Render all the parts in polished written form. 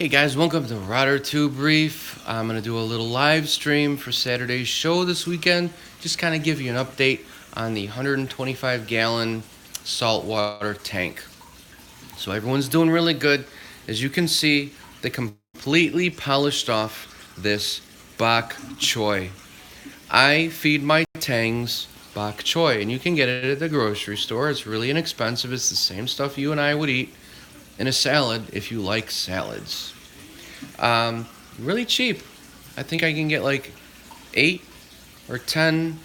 Hey guys, welcome to Rotter Tube REEF. I'm going to do a little live stream for Saturday's show this weekend. Just kind of give you an update on the 125 gallon saltwater tank. So everyone's doing really good. As you can see, they completely polished off this bok choy. I feed my Tangs bok choy, and you can get it at the grocery store. It's really inexpensive. It's the same stuff you and I would eat in a salad if you like salads. Really cheap. I think I can get like 8 or 10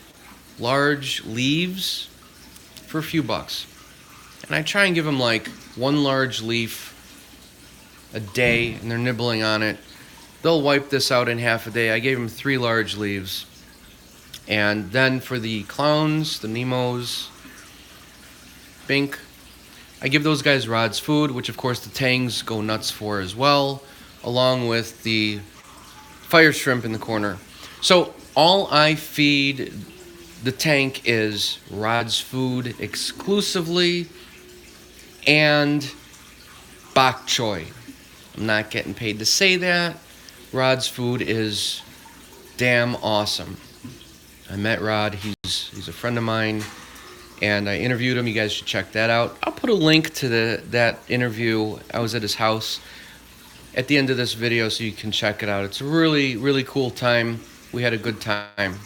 large leaves for a few bucks. And I try and give them like one large leaf a day, and they're nibbling on it. They'll wipe this out in half a day. I gave them 3 large leaves. And then for the clowns, the Nemos, Bink, I give those guys Rod's food, which of course the Tangs go nuts for as well, along with the fire shrimp in the corner. So all I feed the tank is Rod's food exclusively and bok choy. I'm not getting paid to say that. Rod's food is damn awesome. I met Rod. He's a friend of mine, and I interviewed him. You guys should check that out. I'll put a link to that interview. I was at his house at the end of this video, so you can check it out. It's a really, really cool time. We had a good time.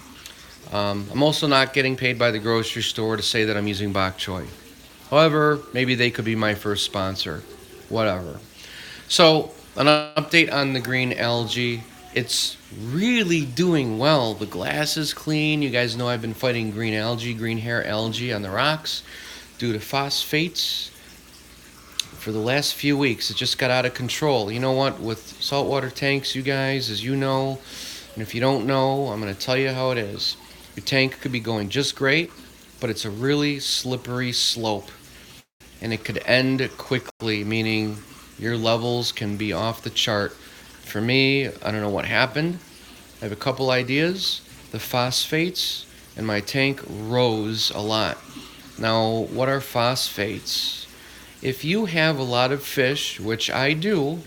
I'm also not getting paid by the grocery store to say that I'm using bok choy. However, maybe they could be my first sponsor. Whatever. So, an update on the green algae. It's really doing well. The glass is clean. You guys know I've been fighting green algae, green hair algae on the rocks due to phosphates for the last few weeks. It just got out of control. You know what? With saltwater tanks, you guys, as you know, and if you don't know, I'm going to tell you how it is. Your tank could be going just great, but it's a really slippery slope, and it could end quickly, meaning your levels can be off the chart. For me, I don't know what happened. I have a couple ideas. The phosphates in my tank rose a lot. Now, what are phosphates? If you have a lot of fish, which I do,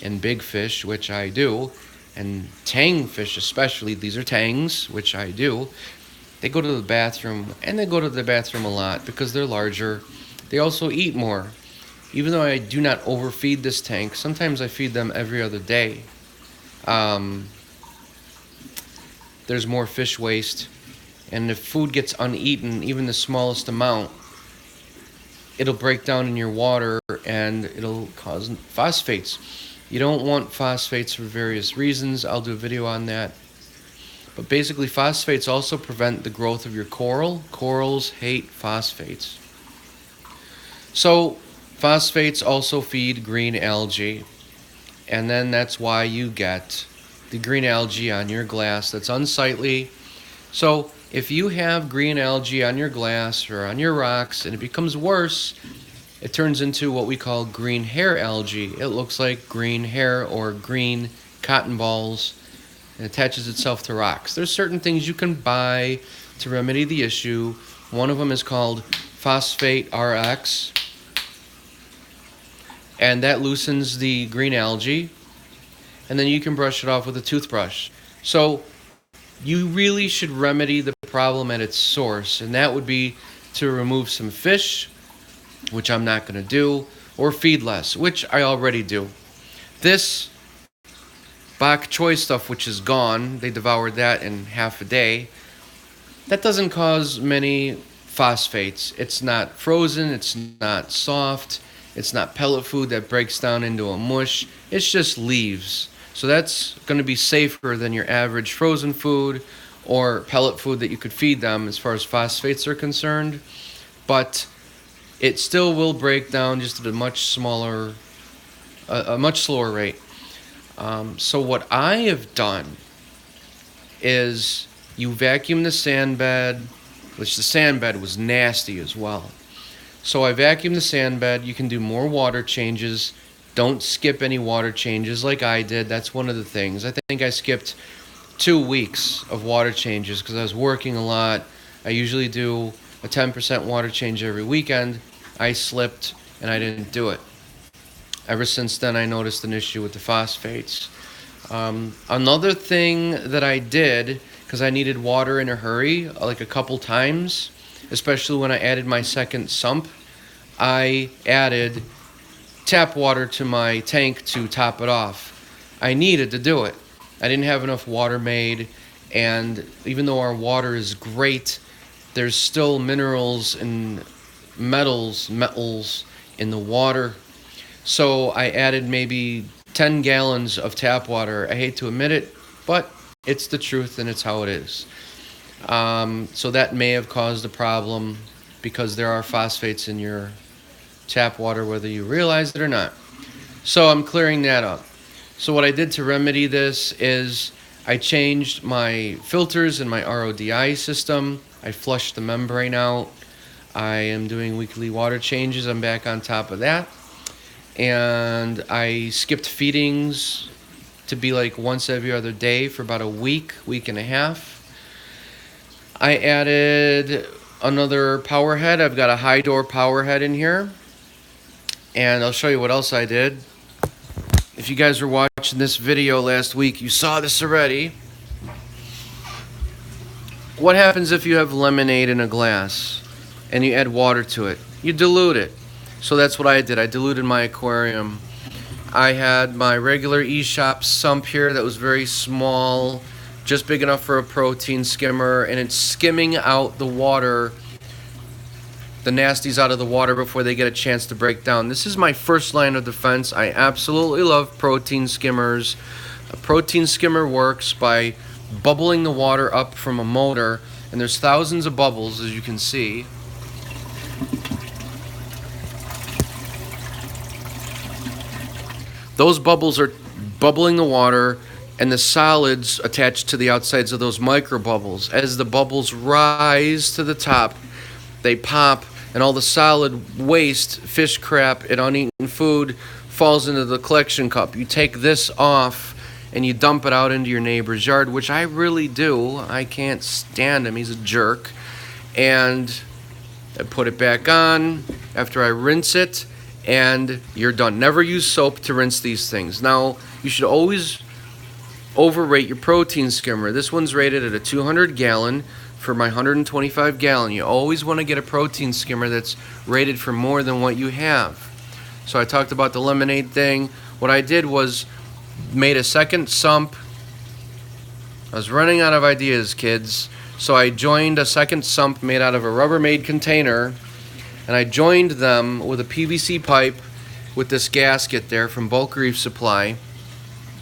and big fish, which I do, and tang fish especially, these are tangs, which I do, they go to the bathroom, and they go to the bathroom a lot because they're larger. They also eat more. Even though I do not overfeed this tank, sometimes I feed them every other day. There's more fish waste, and if food gets uneaten, even the smallest amount, it'll break down in your water and it'll cause phosphates. You don't want phosphates for various reasons. I'll do a video on that. But basically, phosphates also prevent the growth of your coral. Corals hate phosphates. So phosphates also feed green algae, and then that's why you get the green algae on your glass that's unsightly. So if you have green algae on your glass or on your rocks and it becomes worse, it turns into what we call green hair algae. It looks like green hair or green cotton balls and attaches itself to rocks. There's certain things you can buy to remedy the issue. One of them is called Phosphate Rx, and that loosens the green algae, and then you can brush it off with a toothbrush. So you really should remedy the problem at its source, and that would be to remove some fish, which I'm not going to do, or feed less, which I already do. This bok choy stuff, which is gone, they devoured that in half a day, that doesn't cause many phosphates. It's not frozen, it's not soft, it's not pellet food that breaks down into a mush. It's just leaves. So that's going to be safer than your average frozen food or pellet food that you could feed them as far as phosphates are concerned. But it still will break down just at a much slower rate. So what I have done is you vacuum the sand bed, which the sand bed was nasty as well. So I vacuum the sand bed. You can do more water changes. Don't skip any water changes like I did. That's one of the things. I think I skipped 2 weeks of water changes because I was working a lot. I usually do a 10% water change every weekend. I slipped and I didn't do it. Ever since then, I noticed an issue with the phosphates. Another thing that I did, because I needed water in a hurry, like a couple times, especially when I added my second sump, I added tap water to my tank to top it off. I needed to do it. I didn't have enough water made, and even though our water is great, there's still minerals and metals in the water. So I added maybe 10 gallons of tap water. I hate to admit it, but it's the truth and it's how it is. So that may have caused a problem because there are phosphates in your tap water, whether you realize it or not. So I'm clearing that up. So what I did to remedy this is I changed my filters in my RODI system. I flushed the membrane out. I am doing weekly water changes. I'm back on top of that. And I skipped feedings to be like once every other day for about a week and a half. I added another power head. I've got a high door power head in here. And I'll show you what else I did. If you guys were watching this video last week, you saw this already. What happens if you have lemonade in a glass and you add water to it? You dilute it. So that's what I did. I diluted my aquarium. I had my regular eShop sump here that was very small, just big enough for a protein skimmer, and it's skimming out the water, the nasties out of the water before they get a chance to break down. This is my first line of defense. I absolutely love protein skimmers. A protein skimmer works by bubbling the water up from a motor, and there's thousands of bubbles, as you can see. Those bubbles are bubbling the water, and the solids attached to the outsides of those micro bubbles. As the bubbles rise to the top, they pop, and all the solid waste, fish crap, and uneaten food falls into the collection cup. You take this off and you dump it out into your neighbor's yard, which I really do. I can't stand him. He's a jerk. And I put it back on after I rinse it, and you're done. Never use soap to rinse these things. Now, you should always overrate your protein skimmer. This one's rated at a 200 gallon for my 125 gallon. You always want to get a protein skimmer that's rated for more than what you have. So I talked about the lemonade thing. What I did was made a second sump. I was running out of ideas, kids. So I joined a second sump made out of a Rubbermaid container, and I joined them with a PVC pipe with this gasket there from Bulk Reef Supply.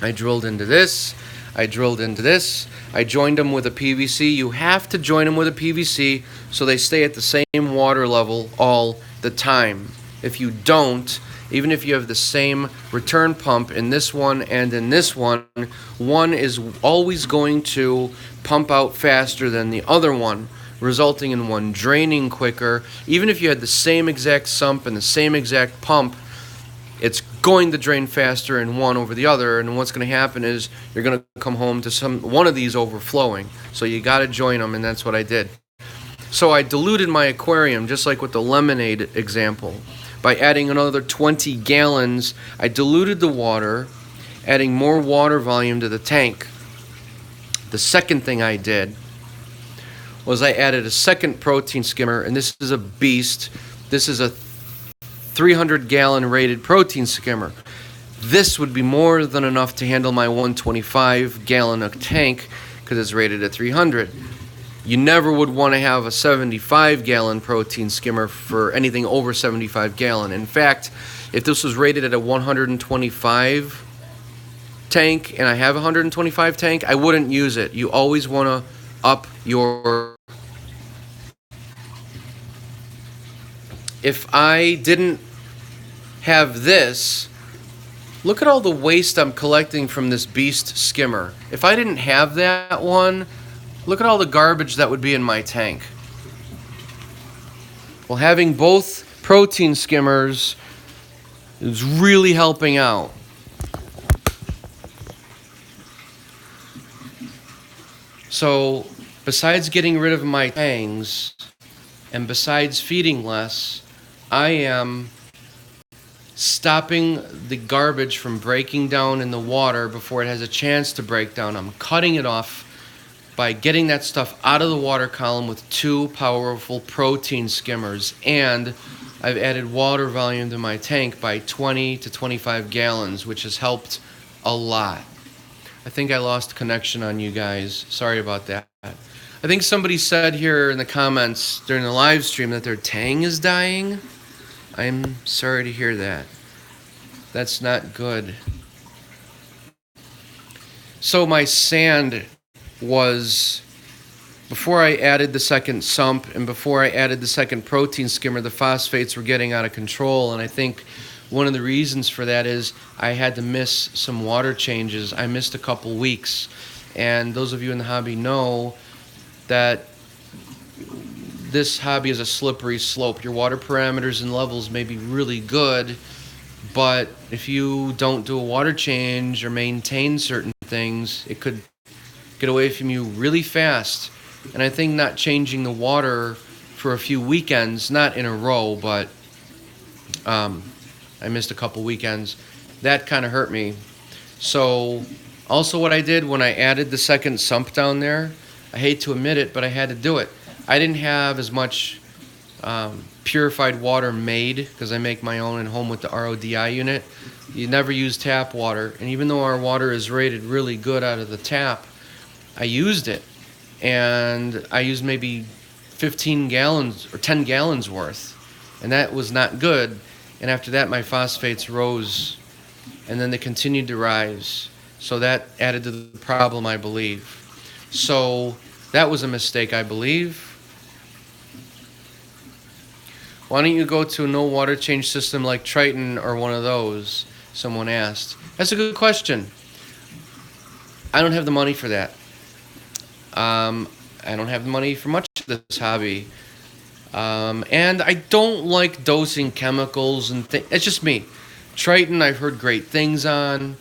I drilled into this. I drilled into this. I joined them with a PVC. You have to join them with a PVC so they stay at the same water level all the time. If you don't, even if you have the same return pump in this one and in this one is always going to pump out faster than the other one, resulting in one draining quicker. Even if you had the same exact sump and the same exact pump, it's going to drain faster in one over the other, and what's going to happen is you're going to come home to one of these overflowing. So you got to join them, and that's what I did. So I diluted my aquarium, just like with the lemonade example. By adding another 20 gallons, I diluted the water, adding more water volume to the tank. The second thing I did was I added a second protein skimmer, and this is a beast. This is a 300 gallon rated protein skimmer. This would be more than enough to handle my 125 gallon tank because it's rated at 300. You never would want to have a 75 gallon protein skimmer for anything over 75 gallon. In fact, if this was rated at a 125 tank and I have a 125 tank, I wouldn't use it. You always want to up your... If I didn't have this, look at all the waste I'm collecting from this beast skimmer. If I didn't have that one, look at all the garbage that would be in my tank. Well, having both protein skimmers is really helping out. So, besides getting rid of my tangs, and besides feeding less, I am stopping the garbage from breaking down in the water before it has a chance to break down. I'm cutting it off by getting that stuff out of the water column with 2 powerful protein skimmers, and I've added water volume to my tank by 20 to 25 gallons, which has helped a lot. I think I lost connection on you guys. Sorry about that. I think somebody said here in the comments during the live stream that their tang is dying. I'm sorry to hear that. That's not good. So my sand was, before I added the second sump and before I added the second protein skimmer, the phosphates were getting out of control, and I think one of the reasons for that is I had to miss some water changes. I missed a couple weeks, and those of you in the hobby know that this hobby is a slippery slope. Your water parameters and levels may be really good, but if you don't do a water change or maintain certain things, it could get away from you really fast. And I think not changing the water for a few weekends, not in a row, but I missed a couple weekends, that kind of hurt me. So also what I did when I added the second sump down there, I hate to admit it, but I had to do it. I didn't have as much purified water made, because I make my own at home with the RODI unit. You never use tap water, and even though our water is rated really good out of the tap, I used it, and I used maybe 15 gallons or 10 gallons worth, and that was not good. And after that, my phosphates rose, and then they continued to rise. So that added to the problem, I believe. So that was a mistake, I believe. Why don't you go to a no water change system like Triton or one of those? Someone asked. That's a good question. I don't have the money for that. I don't have the money for much of this hobby. And I don't like dosing chemicals and things. It's just me. Triton, I've heard great things on.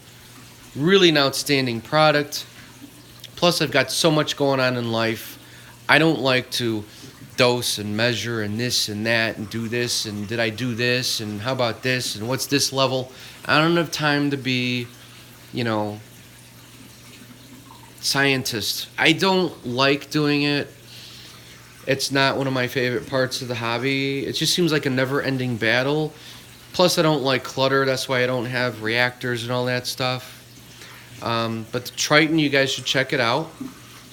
Really an outstanding product. Plus, I've got so much going on in life. I don't like to dose and measure and this and that and do this and did I do this and how about this and what's this level. I don't have time to be, scientist. I don't like doing it. It's not one of my favorite parts of the hobby. It just seems like a never-ending battle. Plus, I don't like clutter. That's why I don't have reactors and all that stuff. But the Triton, you guys should check it out.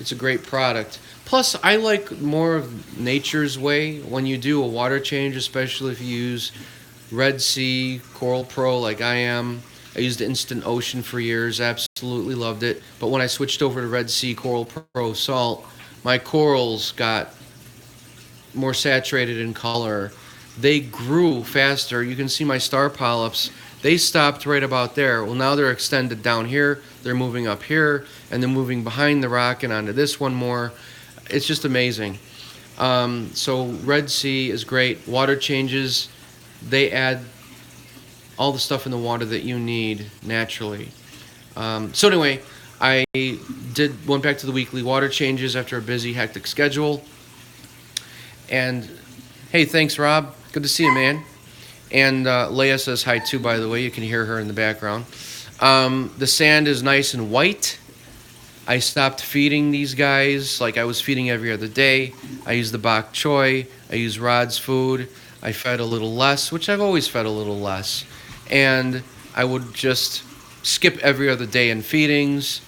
It's a great product. Plus, I like more of nature's way when you do a water change, especially if you use Red Sea, Coral Pro like I am. I used Instant Ocean for years, absolutely loved it. But when I switched over to Red Sea Coral Pro Salt, my corals got more saturated in color. They grew faster. You can see my star polyps. They stopped right about there. Well, now they're extended down here. They're moving up here, and then moving behind the rock and onto this one more. It's just amazing. So Red Sea is great. Water changes, they add all the stuff in the water that you need naturally. So anyway, I went back to the weekly water changes after a busy, hectic schedule. And hey, thanks, Rob. Good to see you, man. And Leia says hi too, by the way. You can hear her in the background. The sand is nice and white. I stopped feeding these guys like I was feeding every other day. I use the bok choy. I use Rod's food. I fed a little less, which I've always fed a little less. And I would just skip every other day in feedings,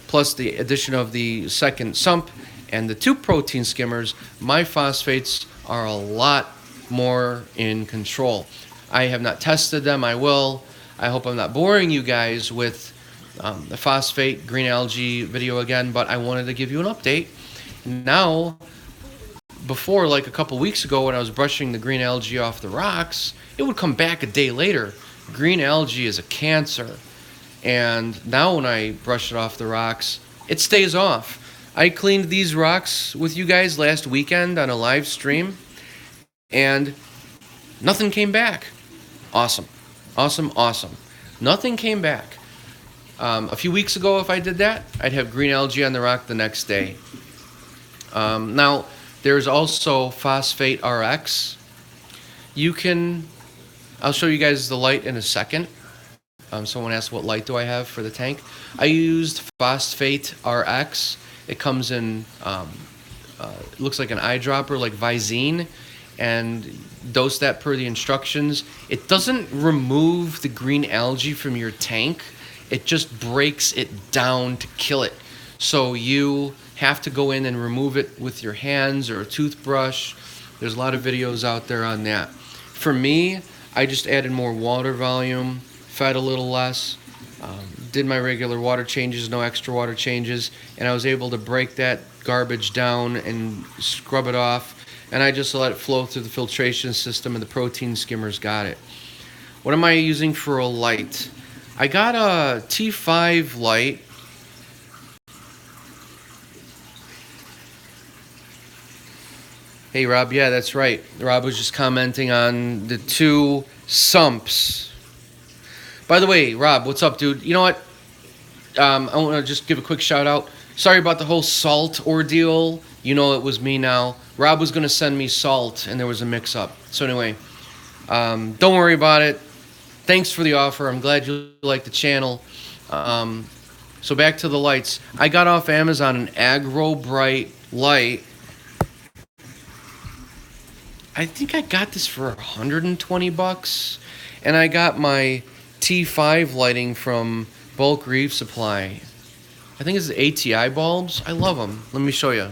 plus the addition of the second sump and the 2 protein skimmers. My phosphates are a lot more in control. I have not tested them. I will. I hope I'm not boring you guys with the phosphate green algae video again, but I wanted to give you an update. Now, before, like a couple weeks ago when I was brushing the green algae off the rocks, it would come back a day later. Green algae is a cancer. And now when I brush it off the rocks, it stays off. I cleaned these rocks with you guys last weekend on a live stream, and nothing came back. Awesome. Awesome, awesome. Nothing came back. A few weeks ago, if I did that, I'd have green algae on the rock the next day. Now, there's also Phosphate Rx. You can I'll show you guys the light in a second. Someone asked what light do I have for the tank. I used Phosphate Rx. It comes in, looks like an eyedropper, like Visine, and dose that per the instructions. It doesn't remove the green algae from your tank. It just breaks it down to kill it. So you have to go in and remove it with your hands or a toothbrush. There's a lot of videos out there on that. For me, I just added more water volume, fed a little less, did my regular water changes, no extra water changes, and I was able to break that garbage down and scrub it off, and I just let it flow through the filtration system, and the protein skimmers got it. What am I using for a light? I got a T5 light. Hey Rob, yeah, that's right. Rob was just commenting on the 2 sumps. By the way, Rob, what's up, dude? You know what? I want to just give a quick shout out. Sorry about the whole salt ordeal. You know it was me now. Rob was going to send me salt, and there was a mix-up. So anyway, don't worry about it. Thanks for the offer. I'm glad you like the channel. So back to the lights. I got off Amazon an Agro Bright light. I think I got this for $120, and I got my T5 lighting from Bulk REEF Supply. I think it's the ATI bulbs. I love them. Let me show you.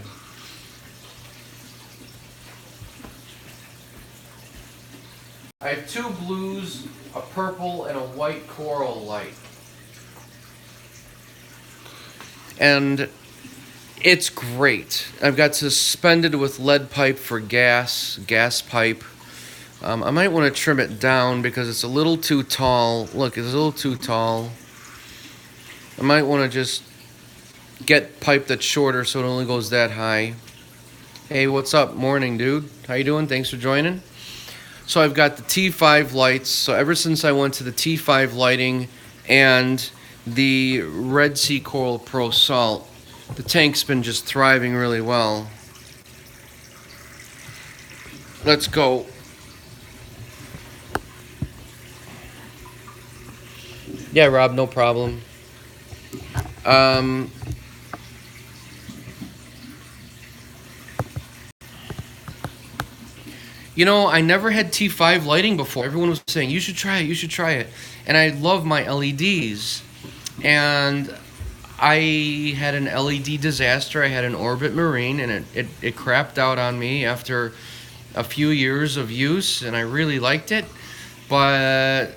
I have 2 blues, a purple, and a white coral light. And it's great. I've got suspended with lead pipe for gas pipe. I might want to trim it down because it's a little too tall. Look, it's a little too tall. I might want to just get pipe that's shorter so it only goes that high. Hey, what's up? Morning, dude. How you doing? Thanks for joining. So I've got the T5 lights. So ever since I went to the T5 lighting and the Red Sea Coral Pro Salt, the tank's been just thriving really well. Let's go. Yeah, Rob, no problem. You know, I never had T5 lighting before. Everyone was saying, you should try it, you should try it. And I love my LEDs. And I had an LED disaster. I had an Orbit Marine, and it crapped out on me after a few years of use, and I really liked it. But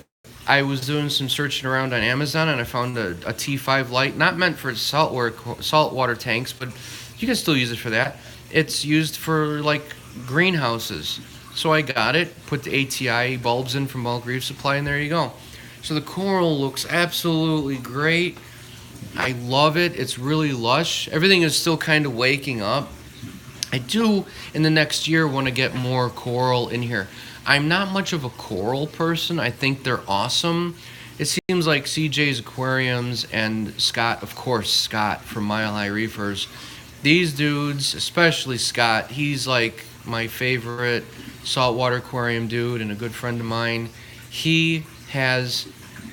I was doing some searching around on Amazon, and I found a T5 light, not meant for saltwater tanks, but you can still use it for that. It's used for, like, greenhouses. So I got it, put the ATI bulbs in from Bulk REEF Supply, and there you go. So the coral looks absolutely great. I love it. It's really lush. Everything is still kind of waking up. I do, in the next year, want to get more coral in here. I'm not much of a coral person. I think they're awesome. It seems like CJ's Aquariums and Scott, of course, Scott from Mile High Reefers. These dudes, especially Scott, he's like my favorite saltwater aquarium dude and a good friend of mine. He has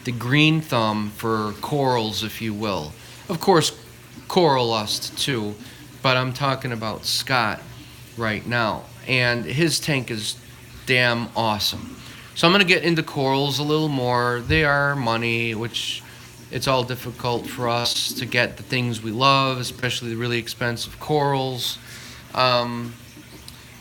the green thumb for corals, if you will. Of course, Coral Lust too, but I'm talking about Scott right now. And his tank is damn awesome. So I'm going to get into corals a little more. They are money, which it's all difficult for us to get the things we love, especially the really expensive corals.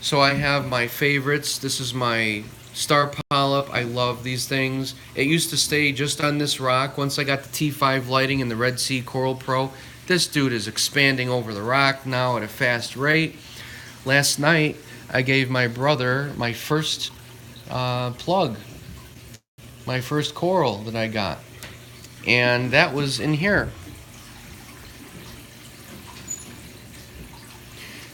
So I have my favorites. This is my Star Polyp. I love these things. It used to stay just on this rock. Once I got the T5 lighting and the Red Sea Coral Pro, this dude is expanding over the rock now at a fast rate. Last night, I gave my brother my first plug, my first coral that I got. And that was in here.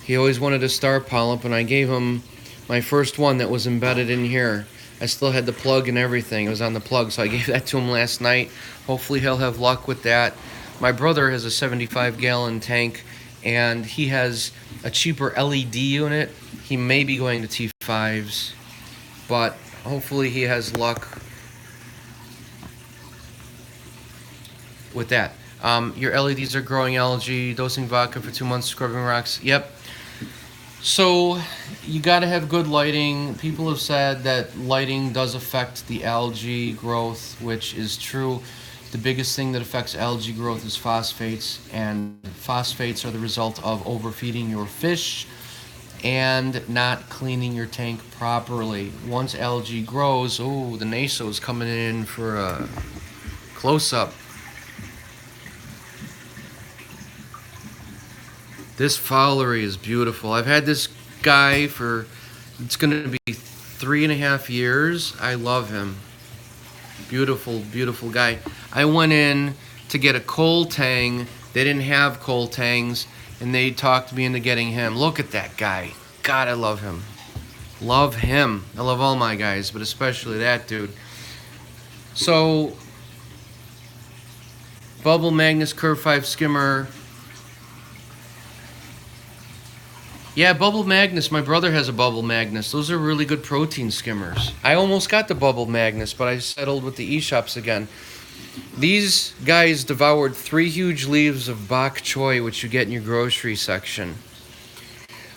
He always wanted a Star Polyp, and I gave him my first one that was embedded in here. I still had the plug and everything. It was on the plug, so I gave that to him last night. Hopefully he'll have luck with that. My brother has a 75-gallon tank, and he has a cheaper LED unit. He may be going to T5s, but hopefully he has luck with that. Your LEDs are growing algae, dosing vodka for 2 months, scrubbing rocks. Yep. So you got to have good lighting. People have said that lighting does affect the algae growth, which is true. The biggest thing that affects algae growth is phosphates, and phosphates are the result of overfeeding your fish and not cleaning your tank properly. Once algae grows, oh, the naso is coming in for a close-up. This fowlery is beautiful. I've had this guy for, it's going to be 3.5 years. I love him. Beautiful, beautiful guy. I went in to get a coal tang. They didn't have coal tangs, and they talked me into getting him. Look at that guy. God, I love him. Love him. I love all my guys, but especially that dude. So, Bubble Magnus Curve 5 Skimmer. Yeah, Bubble Magnus. My brother has a Bubble Magnus. Those are really good protein skimmers. I almost got the Bubble Magnus, but I settled with the e-shops again. These guys devoured 3 huge leaves of bok choy, which you get in your grocery section.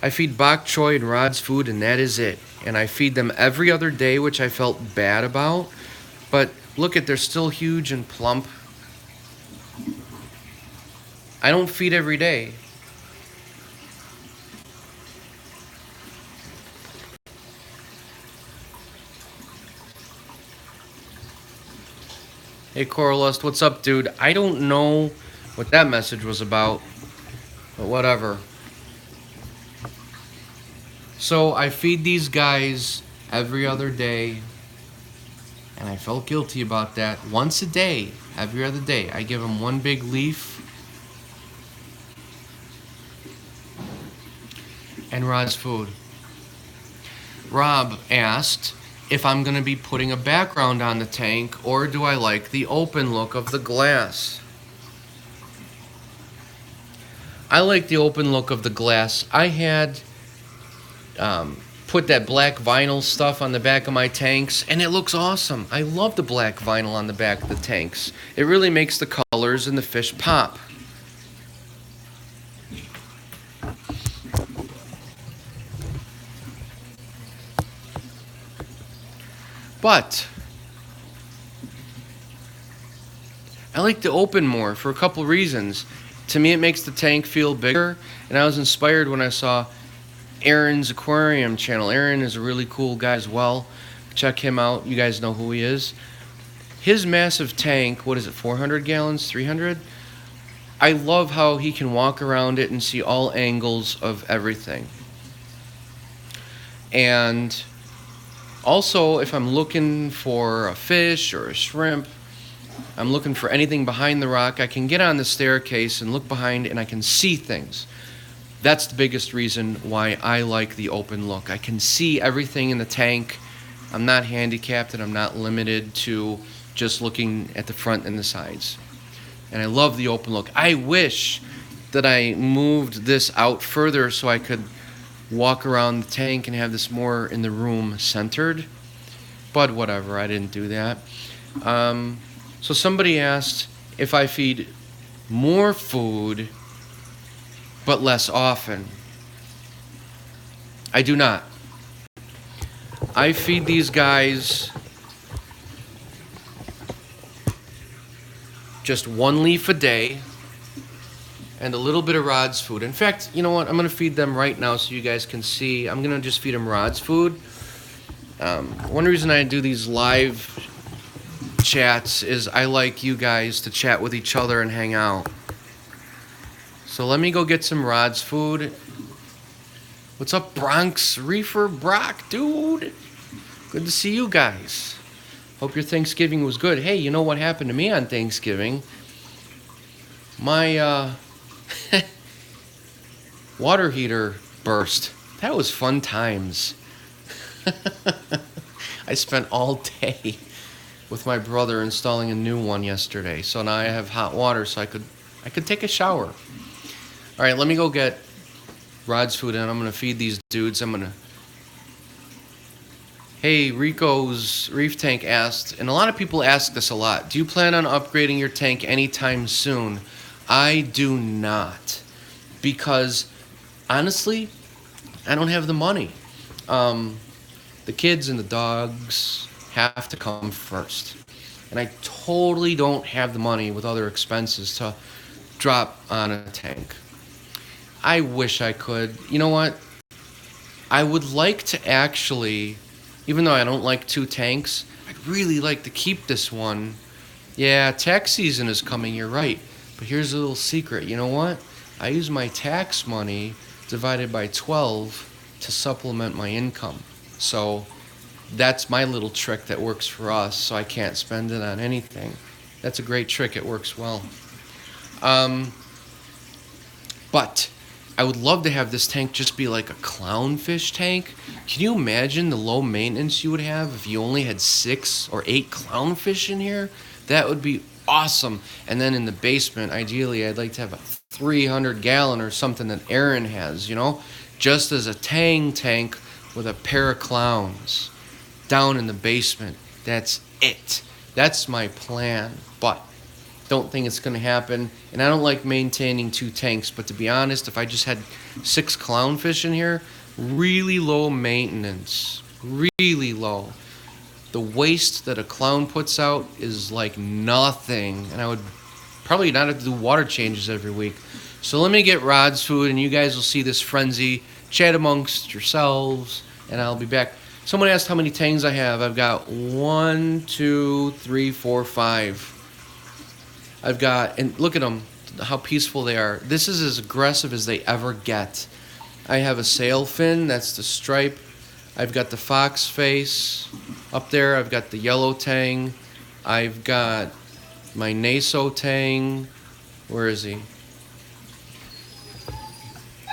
I feed bok choy and Rod's food, and that is it. And I feed them every other day, which I felt bad about. But look at, they're still huge and plump. I don't feed every day. Hey, Coralust, what's up, dude? I don't know what that message was about, but whatever. So I feed these guys every other day, and I felt guilty about that. Once a day, every other day, I give them one big leaf and Rod's food. Rob asked if I'm going to be putting a background on the tank, or do I like the open look of the glass? I like the open look of the glass. I had put that black vinyl stuff on the back of my tanks, and it looks awesome. I love the black vinyl on the back of the tanks. It really makes the colors and the fish pop. But I like to open more for a couple reasons. To me, it makes the tank feel bigger, and I was inspired when I saw Aaron's aquarium channel. Aaron is a really cool guy as well. Check him out. You guys know who he is. His massive tank, what is it, 400 gallons, 300? I love how he can walk around it and see all angles of everything. And also, if I'm looking for a fish or a shrimp, I'm looking for anything behind the rock, I can get on the staircase and look behind, and I can see things. That's the biggest reason why I like the open look. I can see everything in the tank. I'm not handicapped, and I'm not limited to just looking at the front and the sides. And I love the open look. I wish that I moved this out further so I could walk around the tank and have this more in the room centered, but whatever, I didn't do that. So somebody asked if I feed more food but less often. I do not. I feed these guys just one leaf a day and a little bit of Rod's food. In fact, you know what? I'm going to feed them right now so you guys can see. I'm going to just feed them Rod's food. One reason I do these live chats is I like you guys to chat with each other and hang out. So let me go get some Rod's food. What's up, Bronx? Reefer, Brock, dude. Good to see you guys. Hope your Thanksgiving was good. Hey, you know what happened to me on Thanksgiving? My water heater burst. That was fun times. I spent all day with my brother installing a new one yesterday. So now I have hot water so I could take a shower. All right, let me go get Rod's food and I'm going to feed these dudes. I'm going to Hey, Rico's Reef Tank asked, and a lot of people ask this a lot, do you plan on upgrading your tank anytime soon? I do not, because honestly, I don't have the money. The kids and the dogs have to come first. And I totally don't have the money with other expenses to drop on a tank. I wish I could. You know what? I would like to actually, even though I don't like two tanks, I'd really like to keep this one. Yeah, tax season is coming, you're right. But here's a little secret. You know what? I use my tax money divided by 12 to supplement my income. So that's my little trick that works for us, so I can't spend it on anything. That's a great trick. It works well. But I would love to have this tank just be like a clownfish tank. Can you imagine the low maintenance you would have if you only had 6 or 8 clownfish in here? That would be awesome. And then in the basement, ideally, I'd like to have a 300-gallon or something that Aaron has, just as a tank with a pair of clowns down in the basement. That's it. That's my plan. But don't think it's going to happen. And I don't like maintaining 2 tanks, but to be honest, if I just had 6 clownfish in here, really low maintenance, really low. The waste that a clown puts out is like nothing, and I would probably not have to do water changes every week. So let me get Rod's food, and you guys will see this frenzy. Chat amongst yourselves, and I'll be back. Someone asked how many tangs I have. I've got 1, 2, 3, 4, 5. I've got, and look at them, how peaceful they are. This is as aggressive as they ever get. I have a sailfin, that's the stripe. I've got the fox face up there. I've got the yellow tang. I've got my naso tang. Where is he?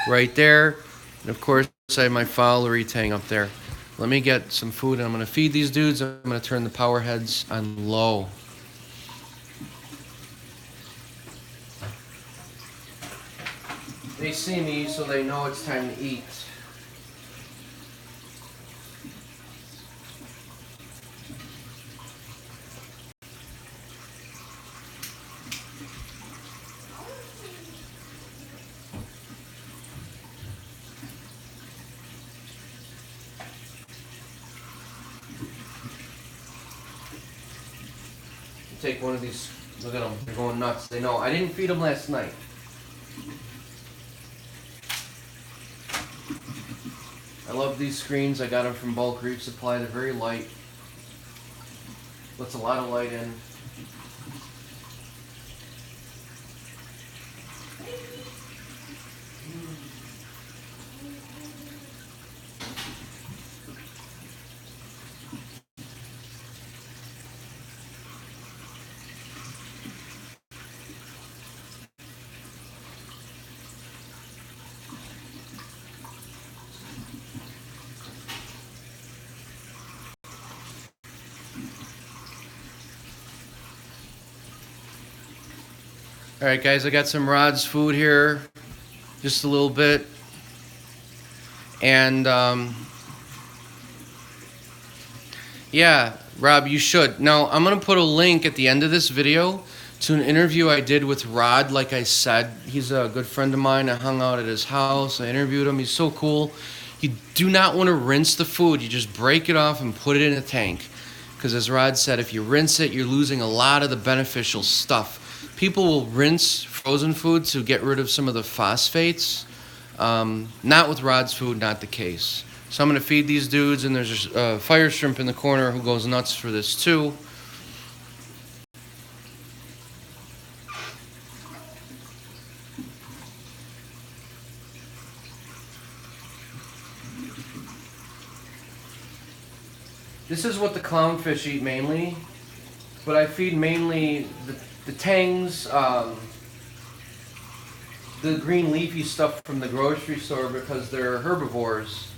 Right there. And of course, I have my fowlery tang up there. Let me get some food, and I'm going to feed these dudes. I'm going to turn the power heads on low. They see me, so they know it's time to eat. Take one of these. Look at them. They're going nuts. They know. I didn't feed them last night. I love these screens. I got them from Bulk Reef Supply. They're very light. Puts a lot of light in. Alright guys, I got some Rod's food here, just a little bit, and yeah, Rob, you should. Now, I'm going to put a link at the end of this video to an interview I did with Rod. Like I said, he's a good friend of mine. I hung out at his house, I interviewed him, he's so cool. You do not want to rinse the food, you just break it off and put it in a tank. Because as Rod said, if you rinse it, you're losing a lot of the beneficial stuff. People will rinse frozen food to get rid of some of the phosphates. Not with Rod's food, not the case. So I'm going to feed these dudes, and there's a fire shrimp in the corner who goes nuts for this too. This is what the clownfish eat mainly, but I feed mainly the tangs, the green leafy stuff from the grocery store because they're herbivores.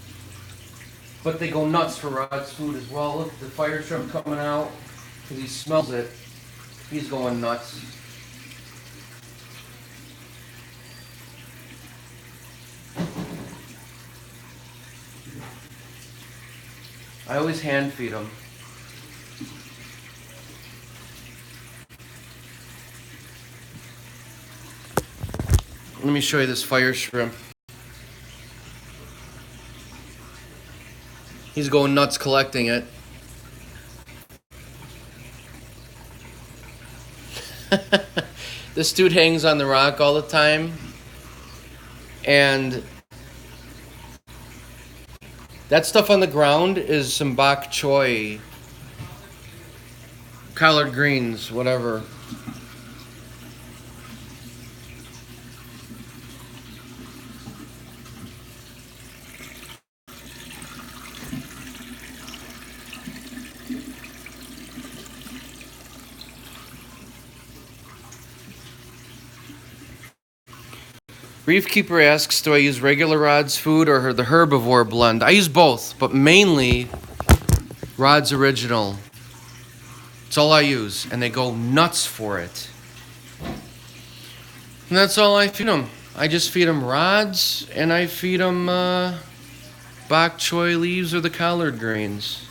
But they go nuts for Rod's food as well. Look at the fire shrimp coming out because he smells it. He's going nuts. I always hand feed them. Let me show you this fire shrimp. He's going nuts collecting it. This dude hangs on the rock all the time. And that stuff on the ground is some bok choy, collard greens, whatever. Reef Keeper asks, do I use regular Rod's food or the herbivore blend? I use both, but mainly Rod's Original. It's all I use, and they go nuts for it. And that's all I feed them. I just feed them Rod's, and I feed them bok choy leaves or the collard greens.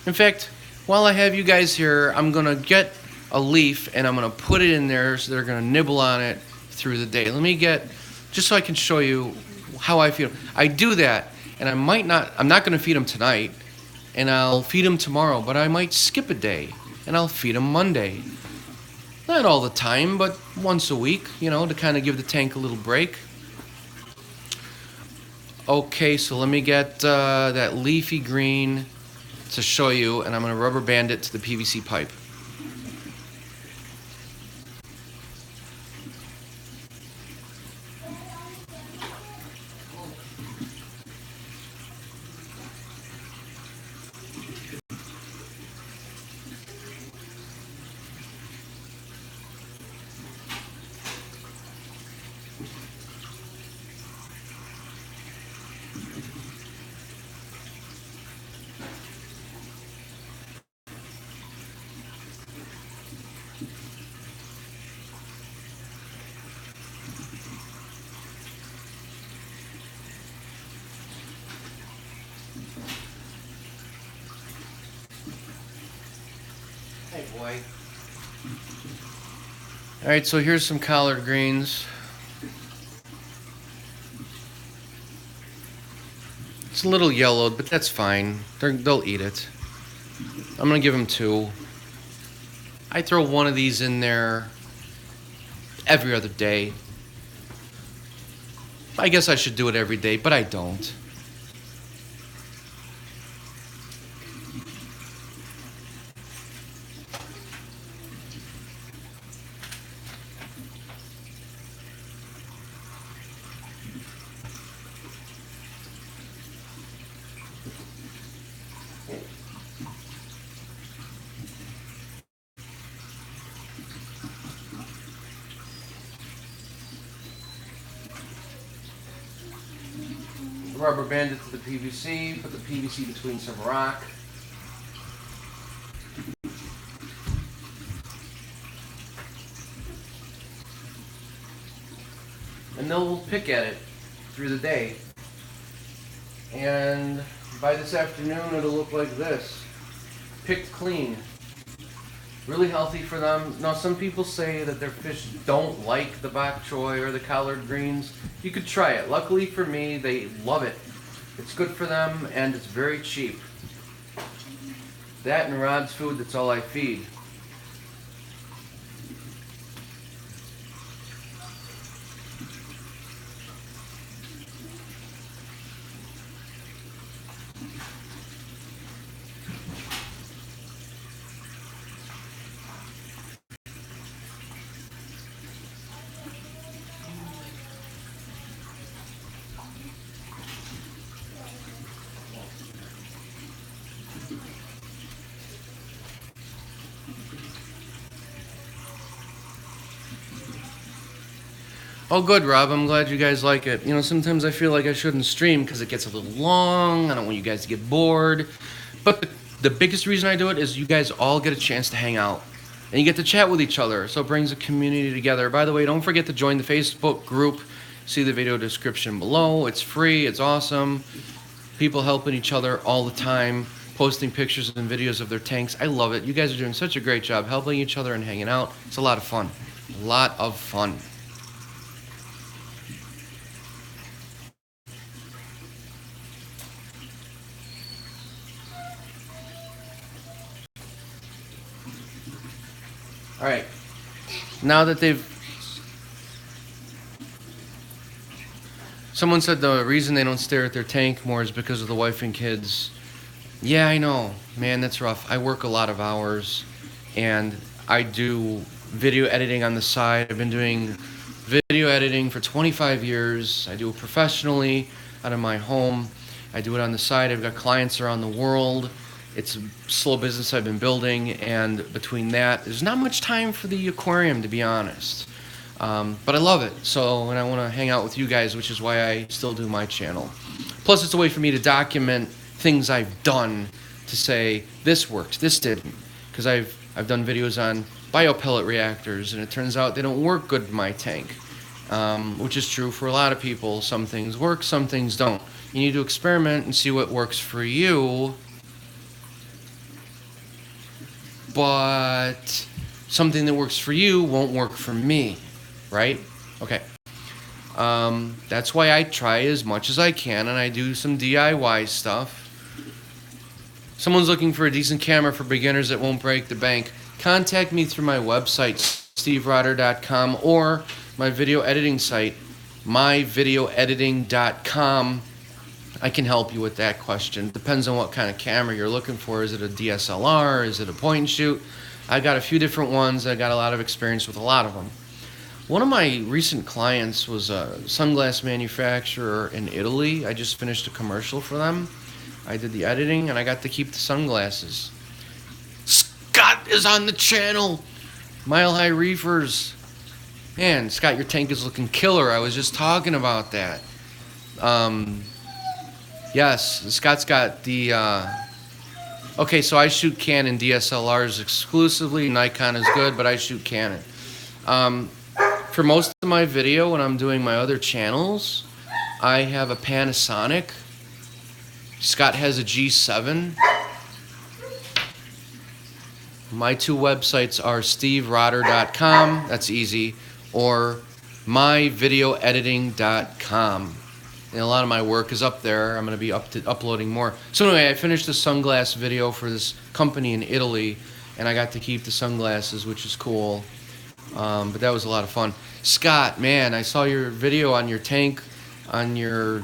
In fact, while I have you guys here, I'm going to get a leaf, and I'm going to put it in there so they're going to nibble on it through the day. Let me get... just so I can show you how I feed them. I do that, and I'm not going to feed them tonight, and I'll feed them tomorrow, but I might skip a day, and I'll feed them Monday. Not all the time, but once a week, to kind of give the tank a little break. Okay, so let me get that leafy green to show you, and I'm going to rubber band it to the PVC pipe. Hey, boy. All right, so here's some collard greens. It's a little yellowed, but that's fine. They'll eat it. I'm gonna give them 2. I throw one of these in there every other day. I guess I should do it every day, but I don't. Rubber band it to the PVC, put the PVC between some rock. And they'll pick at it through the day. And by this afternoon it'll look like this. Picked clean. Really healthy for them. Now some people say that their fish don't like the bok choy or the collard greens. You could try it. Luckily for me, they love it. It's good for them and it's very cheap. That and Rod's food, that's all I feed. Oh, good, Rob. I'm glad you guys like it. Sometimes I feel like I shouldn't stream because it gets a little long. I don't want you guys to get bored. But the biggest reason I do it is you guys all get a chance to hang out. And you get to chat with each other. So it brings a community together. By the way, don't forget to join the Facebook group. See the video description below. It's free. It's awesome. People helping each other all the time. posting pictures and videos of their tanks. I love it. You guys are doing such a great job helping each other and hanging out. It's a lot of fun. A lot of fun. All right. Now that someone said the reason they don't stare at their tank more is because of the wife and kids. Yeah, I know. Man, that's rough. I work a lot of hours, and I do video editing on the side. I've been doing video editing for 25 years. I do it professionally out of my home. I do it on the side. I've got clients around the world. It's a slow business I've been building, and between that, there's not much time for the aquarium, to be honest. But I love it, so, and I want to hang out with you guys, which is why I still do my channel. Plus, it's a way for me to document things I've done to say, this worked, this didn't. Because I've done videos on biopellet reactors, and it turns out they don't work good in my tank, which is true for a lot of people. Some things work, some things don't. You need to experiment and see what works for you. But something that works for you won't work for me, right? Okay. That's why I try as much as I can, and I do some DIY stuff. Someone's looking for a decent camera for beginners that won't break the bank. Contact me through my website, steverotter.com, or my video editing site, myvideoediting.com. I can help you with that question. Depends on what kind of camera you're looking for. Is it a DSLR? Is it a point and shoot? I've got a few different ones. I got a lot of experience with a lot of them. One of my recent clients was a sunglass manufacturer in Italy. I just finished a commercial for them. I did the editing, and I got to keep the sunglasses. Scott is on the channel. Mile High Reefers. Man, Scott, your tank is looking killer. I was just talking about that. Yes, Scott's got the... Okay, so I shoot Canon DSLRs exclusively. Nikon is good, but I shoot Canon. For most of my video, when I'm doing my other channels, I have a Panasonic. Scott has a G7. My two websites are steverotter.com, that's easy, or myvideoediting.com. And a lot of my work is up there. I'm going to be uploading more. So anyway, I finished the sunglass video for this company in Italy, and I got to keep the sunglasses, which is cool. But that was a lot of fun. Scott, man, I saw your video on your tank, on your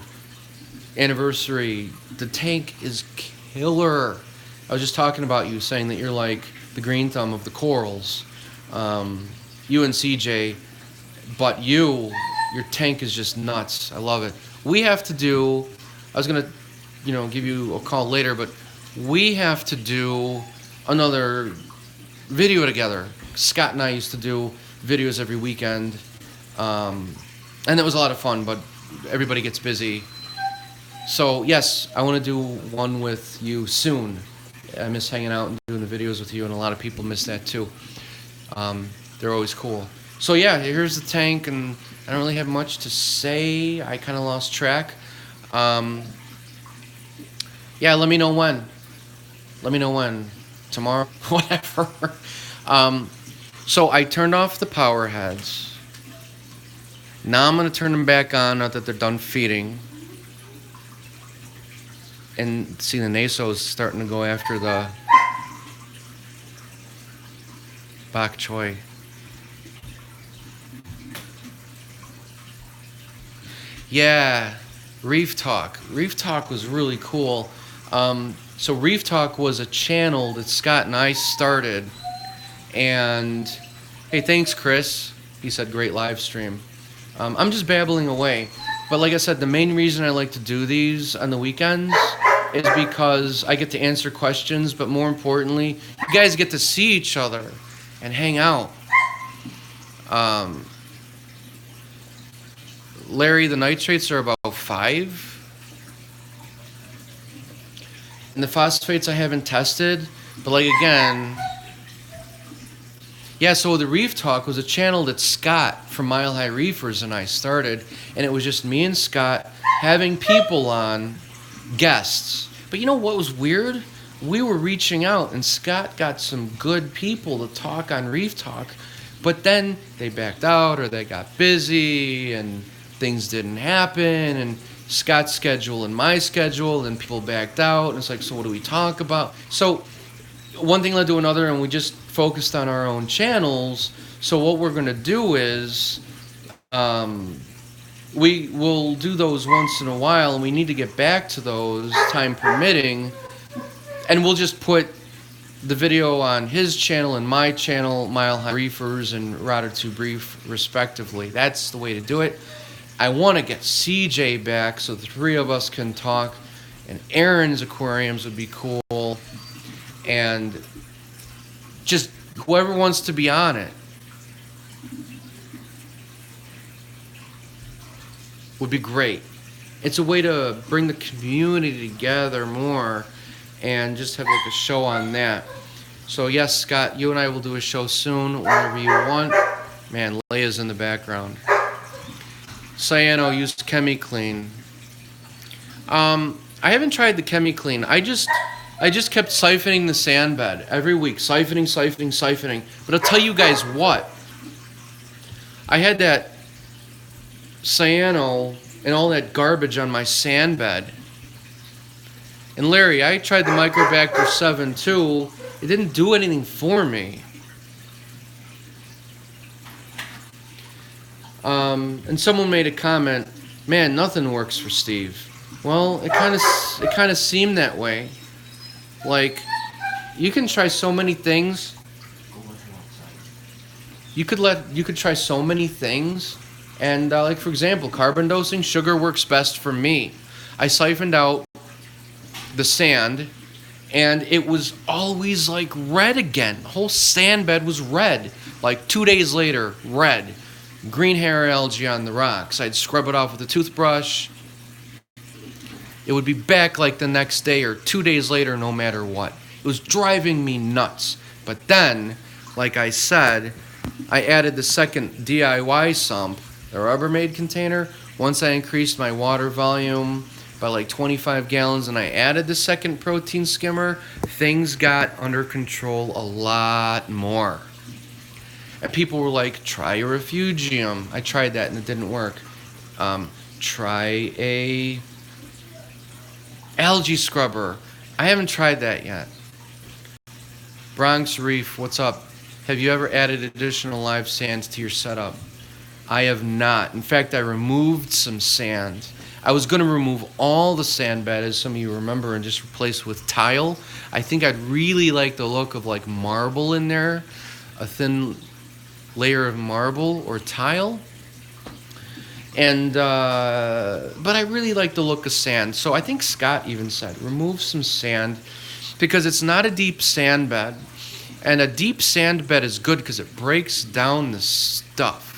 anniversary. The tank is killer. I was just talking about you, saying that you're like the green thumb of the corals. You and CJ, but your tank is just nuts. I love it. We have to do, I was going to, give you a call later, but we have to do another video together. Scott and I used to do videos every weekend, and it was a lot of fun, but everybody gets busy. So, yes, I want to do one with you soon. I miss hanging out and doing the videos with you, and a lot of people miss that too. They're always cool. So, yeah, here's the tank, and I don't really have much to say. I kind of lost track. Yeah, let me know when. Let me know when. Tomorrow? Whatever. So I turned off the power heads. Now I'm going to turn them back on now that they're done feeding. And see, the naso is starting to go after the bok choy. Yeah, Reef Talk. Reef Talk was really cool. So Reef Talk was a channel that Scott and I started. And, hey, thanks, Chris. He said, great live stream. I'm just babbling away. But like I said, the main reason I like to do these on the weekends is because I get to answer questions, but more importantly, you guys get to see each other and hang out. Larry, the nitrates are about 5. And the phosphates I haven't tested, but like again, yeah, so the Reef Talk was a channel that Scott from Mile High Reefers and I started, and it was just me and Scott having people on, guests. But you know what was weird? we were reaching out, and Scott got some good people to talk on Reef Talk, but then they backed out or they got busy and things didn't happen, and Scott's schedule and my schedule, and people backed out, and it's like, so what do we talk about? So one thing led to another, and we just focused on our own channels. So what we're going to do is we will do those once in a while, and we need to get back to those, time permitting, and we'll just put the video on his channel and my channel, Mile High Reefers and Rotter 2 Brief, respectively. That's the way to do it. I want to get CJ back so the three of us can talk, and Aaron's aquariums would be cool, and just whoever wants to be on it would be great. It's a way to bring the community together more and just have like a show on that. So yes, Scott, you and I will do a show soon, whenever you want. Man, Leia's in the background. Cyano used ChemiClean. I haven't tried the ChemiClean. I just kept siphoning the sand bed every week. Siphoning. But I'll tell you guys what. I had that cyano and all that garbage on my sand bed. And Larry, I tried the Microbacter 7 too. It didn't do anything for me. And someone made a comment, man, nothing works for Steve. Well, it kind of seemed that way. Like, you can try so many things. You could try so many things, and like for example, carbon dosing, sugar works best for me. I siphoned out the sand, and it was always like red again. The whole sand bed was red. Like 2 days later, red. Green hair algae on the rocks. I'd scrub it off with a toothbrush. It would be back like the next day or 2 days later, no matter what. It was driving me nuts. But then, like I said, I added the second DIY sump, the Rubbermaid container. Once I increased my water volume by like 25 gallons and I added the second protein skimmer, things got under control a lot more. And people were like, try a refugium. I tried that and it didn't work. Try a algae scrubber. I haven't tried that yet. Bronx Reef, what's up? Have you ever added additional live sands to your setup? I have not. In fact, I removed some sand. I was going to remove all the sand bed, as some of you remember, and just replace with tile. I think I'd really like the look of like marble in there, a thin layer of marble or tile. And but I really like the look of sand. So I think Scott even said, remove some sand, because it's not a deep sand bed. And a deep sand bed is good because it breaks down the stuff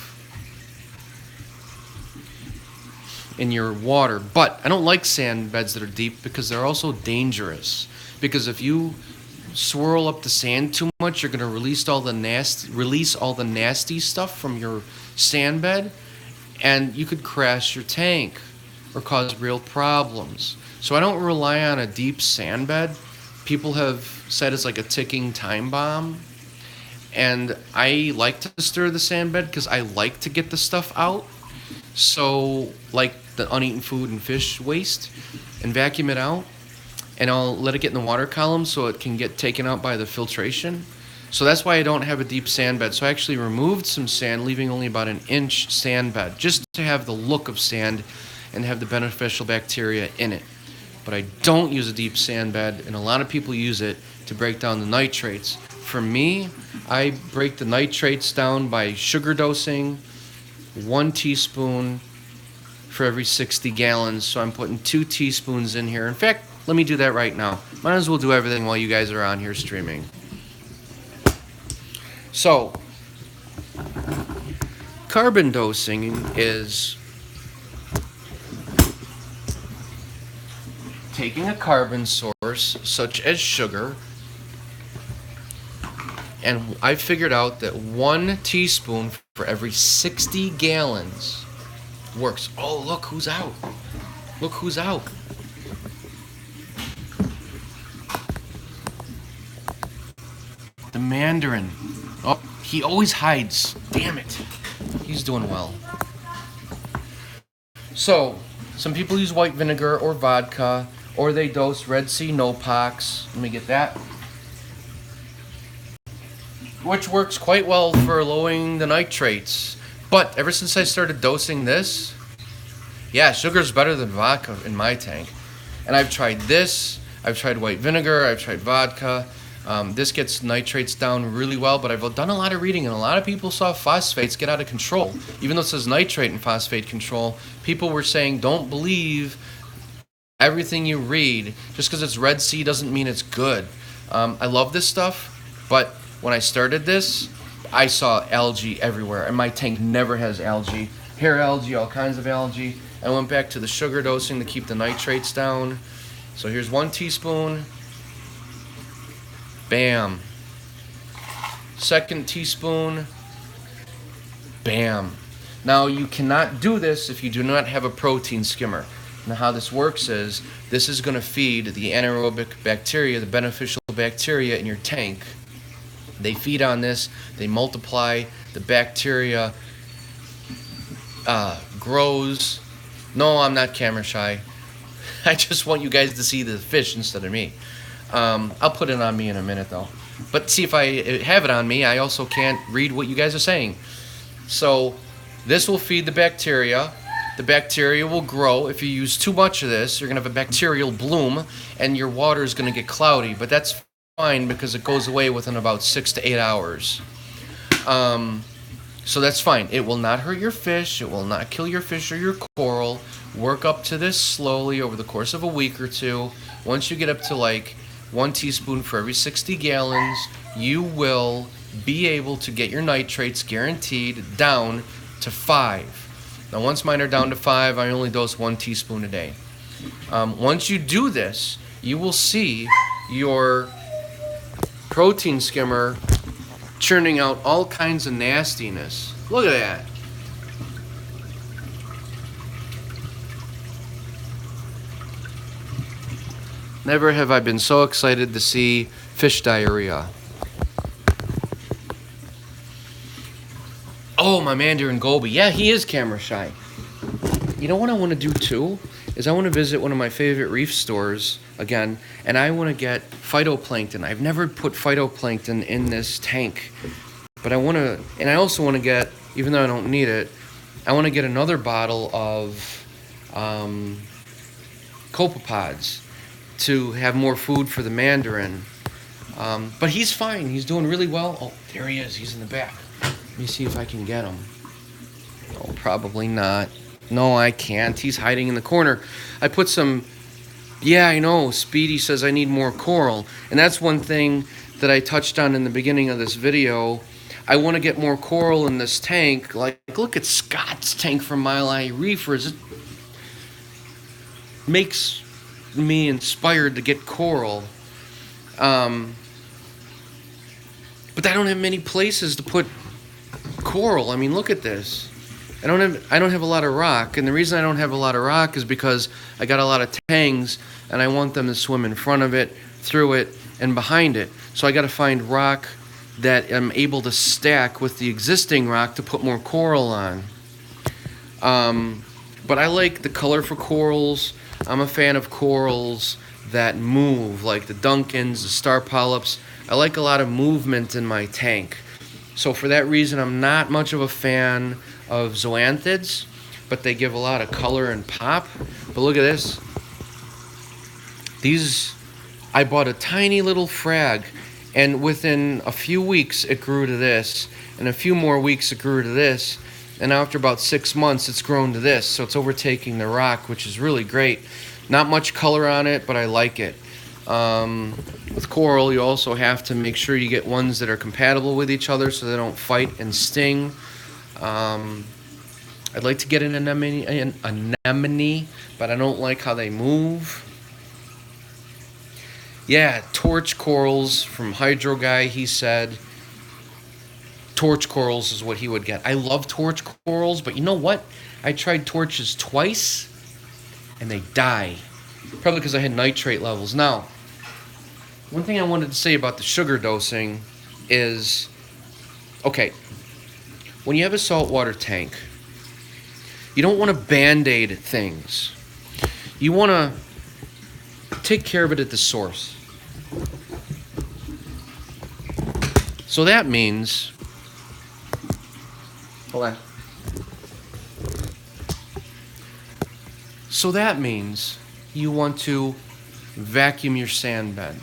in your water. But I don't like sand beds that are deep because they're also dangerous. Because if you swirl up the sand too much, you're going to release all the nasty stuff from your sand bed, and you could crash your tank or cause real problems. So I don't rely on a deep sand bed. People have said it's like a ticking time bomb. And I like to stir the sand bed because I like to get the stuff out. So, like the uneaten food and fish waste, and vacuum it out. And I'll let it get in the water column so it can get taken out by the filtration. So that's why I don't have a deep sand bed. So I actually removed some sand, leaving only about an inch sand bed, just to have the look of sand and have the beneficial bacteria in it. But I don't use a deep sand bed, and a lot of people use it to break down the nitrates. For me, I break the nitrates down by sugar dosing, 1 teaspoon for every 60 gallons. So I'm putting 2 teaspoons in here. In fact, let me do that right now. Might as well do everything while you guys are on here streaming. So, carbon dosing is taking a carbon source, such as sugar, and I figured out that 1 teaspoon for every 60 gallons works. Oh, look who's out. Look who's out. the mandarin. Oh, he always hides. Damn it. He's doing well. So, some people use white vinegar or vodka, or they dose Red Sea no pox. Let me get that. Which works quite well for lowering the nitrates. But ever since I started dosing this, yeah, sugar's better than vodka in my tank. And I've tried this, I've tried white vinegar, I've tried vodka. This gets nitrates down really well, but I've done a lot of reading, and a lot of people saw phosphates get out of control. Even though it says nitrate and phosphate control, people were saying don't believe everything you read. Just because it's Red Sea doesn't mean it's good. I love this stuff, but when I started this, I saw algae everywhere, and my tank never has algae. Hair algae, all kinds of algae. I went back to the sugar dosing to keep the nitrates down. So here's 1 teaspoon. Bam. 2nd teaspoon. Bam. Now you cannot do this if you do not have a protein skimmer. Now how this works is, this is going to feed the anaerobic bacteria, the beneficial bacteria in your tank. They feed on this, they multiply, the bacteria grows. No, I'm not camera shy. I just want you guys to see the fish instead of me. I'll put it on me in a minute though. But see, if I have it on me, I also can't read what you guys are saying. So this will feed the bacteria. The bacteria will grow. If you use too much of this, you're going to have a bacterial bloom, and your water is going to get cloudy. But that's fine because it goes away within about 6 to 8 hours. So that's fine. It will not hurt your fish. It will not kill your fish or your coral. Work up to this slowly over the course of a week or two. Once you get up to like 1 teaspoon for every 60 gallons, you will be able to get your nitrates guaranteed down to 5. Now once mine are down to 5, I only dose 1 teaspoon a day. Once you do this, you will see your protein skimmer churning out all kinds of nastiness. Look at that. Never have I been so excited to see fish diarrhea. Oh, my Mandarin Goby. Yeah, he is camera shy. You know what I want to do too? Is I want to visit one of my favorite reef stores again, and I want to get phytoplankton. I've never put phytoplankton in this tank, but I want to, and I also want to get, even though I don't need it, I want to get another bottle of copepods to have more food for the mandarin. But he's fine. He's doing really well. Oh, there he is. He's in the back. Let me see if I can get him. Oh, probably not. No, I can't. He's hiding in the corner. I put some... Yeah, I know. Speedy says I need more coral. And that's one thing that I touched on in the beginning of this video. I want to get more coral in this tank. Like, look at Scott's tank from Mile High Reefers. It makes me inspired to get coral. But I don't have many places to put coral. I mean, look at this. I don't have a lot of rock, and the reason I don't have a lot of rock is because I got a lot of tangs, and I want them to swim in front of it, through it, and behind it. So I got to find rock that I'm able to stack with the existing rock to put more coral on. But I like the colorful corals. I'm a fan of corals that move, like the Duncans, the star polyps. I like a lot of movement in my tank. So for that reason, I'm not much of a fan of zoanthids, but they give a lot of color and pop. But look at this. These, I bought a tiny little frag, and within a few weeks it grew to this, and a few more weeks it grew to this, and after about 6 months it's grown to this. So it's overtaking the rock, which is really great. Not much color on it, but I like it. With coral, you also have to make sure you get ones that are compatible with each other so they don't fight and sting. I'd like to get an anemone, but I don't like how they move. Yeah, torch corals from Hydro Guy, he said. Torch corals is what he would get. I love torch corals, but you know what? I tried torches twice, and they die. Probably because I had nitrate levels. Now, one thing I wanted to say about the sugar dosing is, okay, when you have a saltwater tank, you don't want to band-aid things. You want to take care of it at the source. So that means, hold on. So that means you want to vacuum your sand bed.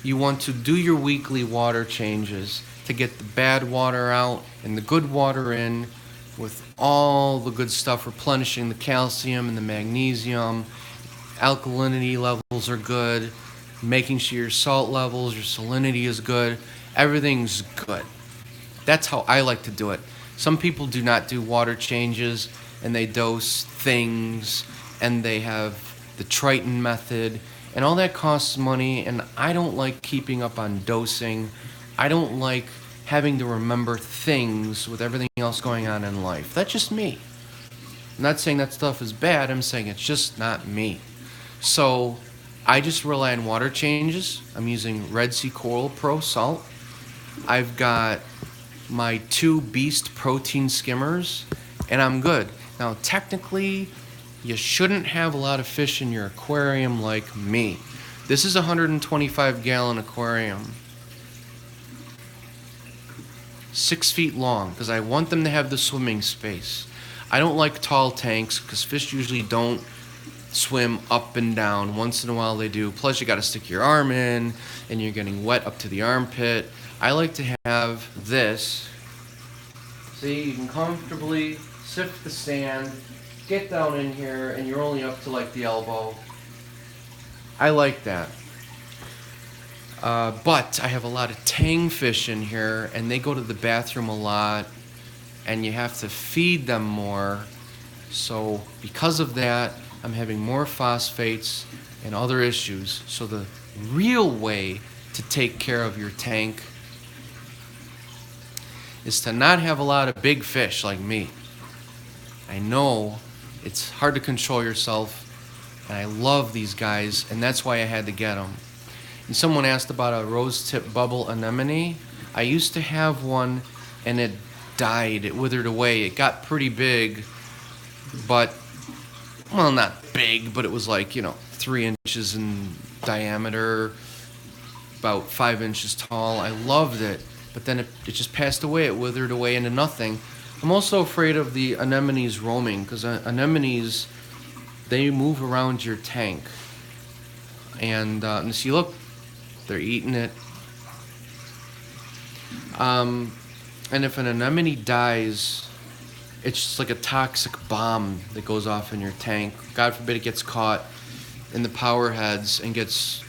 You want to do your weekly water changes to get the bad water out and the good water in, with all the good stuff, replenishing the calcium and the magnesium. Alkalinity levels are good, making sure your salt levels, your salinity is good. Everything's good. That's how I like to do it. Some people do not do water changes, and they dose things, and they have the Triton method, and all that costs money, and I don't like keeping up on dosing. I don't like having to remember things with everything else going on in life. That's just me. I'm not saying that stuff is bad, I'm saying it's just not me. So I just rely on water changes. I'm using Red Sea Coral Pro Salt. I've got my 2 Beast protein skimmers, and I'm good. Now, technically, you shouldn't have a lot of fish in your aquarium like me. This is a 125-gallon aquarium. 6 feet long, because I want them to have the swimming space. I don't like tall tanks, because fish usually don't swim up and down. Once in a while they do. Plus, you got to stick your arm in, and you're getting wet up to the armpit. I like to have this. See, you can comfortably sift the sand, get down in here, and you're only up to like the elbow. I like that. But I have a lot of tang fish in here, and they go to the bathroom a lot, and you have to feed them more. So because of that, I'm having more phosphates and other issues. So the real way to take care of your tank is to not have a lot of big fish like me. I know it's hard to control yourself, and I love these guys, and that's why I had to get them. And someone asked about a rose tip bubble anemone. I used to have one, and it died. It withered away. It got pretty big, but, well, not big, but it was like, 3 inches in diameter, about 5 inches tall. I loved it, but then it just passed away. It withered away into nothing. I'm also afraid of the anemones roaming, because anemones, they move around your tank. And see, look, they're eating it. And if an anemone dies, it's just like a toxic bomb that goes off in your tank. God forbid it gets caught in the power heads and gets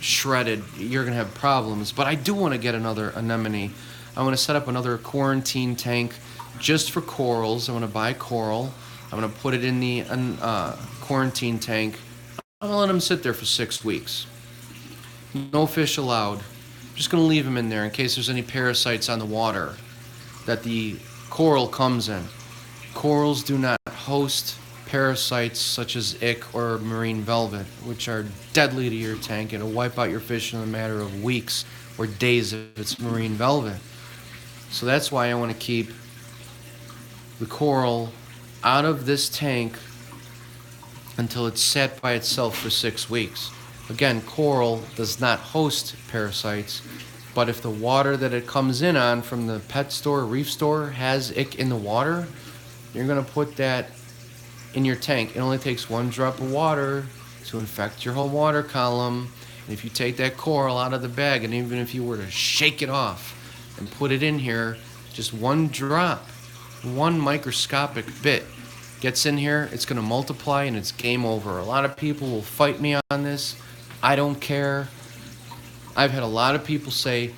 shredded. You're going to have problems. But I do want to get another anemone. I want to set up another quarantine tank just for corals. I want to buy coral. I'm going to put it in the quarantine tank. I'm going to let them sit there for 6 weeks. No fish allowed. I'm just going to leave them in there in case there's any parasites on the water that the coral comes in. Corals do not host parasites such as ick or marine velvet, which are deadly to your tank. It'll wipe out your fish in a matter of weeks or days if it's marine velvet. So that's why I want to keep the coral out of this tank until it's sat by itself for 6 weeks. Again, coral does not host parasites, but if the water that it comes in on from the pet store, reef store, has ick in the water, you're going to put that in your tank. It only takes 1 drop of water to infect your whole water column. And if you take that coral out of the bag, and even if you were to shake it off and put it in here, just 1 drop, 1 microscopic bit gets in here, it's going to multiply and it's game over. A lot of people will fight me on this. I don't care. I've had a lot of people say,